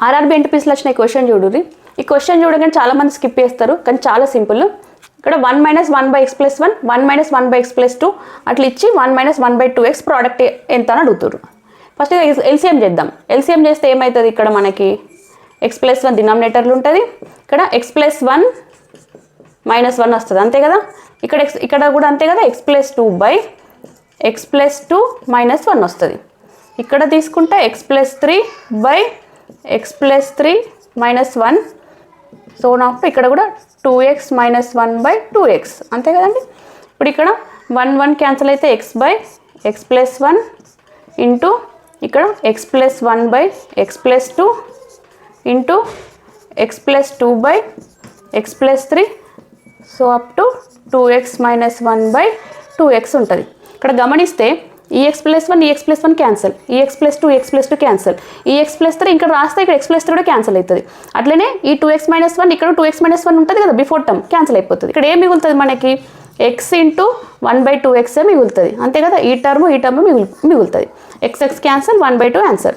RRB ఎన్టీపీసీలో వచ్చిన ఈ question చూడుర్రి. ఈ క్వశ్చన్ చూడగానే చాలామంది స్కిప్ చేస్తారు, కానీ చాలా సింపుల్. ఇక్కడ 1 - 1/x+1 1 - 1/x+2 అట్లా ఇచ్చి 1 - 1/2x ప్రోడక్ట్ ఎంత అని అడుగుతారు. ఫస్ట్ ఎల్సిఎం చేద్దాం. ఎల్సిఎం చేస్తే ఏమవుతుంది, ఇక్కడ మనకి x+1 డినామినేటర్లు ఉంటుంది, ఇక్కడ x+1 - 1 వస్తుంది అంతే కదా. ఇక్కడ కూడా అంతే కదా, x+2/x+2 - 1 వస్తుంది. ఇక్కడ తీసుకుంటే x+3/x+3 - 1. సో నాకు ఇక్కడ కూడా 2x - 1/2x అంతే కదండి. ఇప్పుడు ఇక్కడ 1 క్యాన్సిల్ అయితే x/x+1 ఇంటూ ఇక్కడ x+1/x+2 into x+2/x+3 so up to 2x - 1/2x ఉంటుంది. ఇక్కడ గమనిస్తే ఈ x+1 క్యాన్సల్, ఈ x+2 క్యాన్సల్, ఈ x+3 ఇక్కడ రాస్తే ఇక్కడ x+3 కూడా క్యాన్సల్ అవుతుంది. అట్లనే ఈ 2x - 1 ఇక్కడ 2x - 1 ఉంటుంది కదా, బిఫోర్ టర్మ్ క్యాన్సల్ అయిపోతుంది. ఇక్కడ ఏం మిగులుతుంది మనకి, x ఇంటూ 1/2x మిగులుతుంది అంతే కదా. ఈ టర్మ్ మిగులుతుంది, x క్యాన్సల్ 1/2 ఆన్సర్.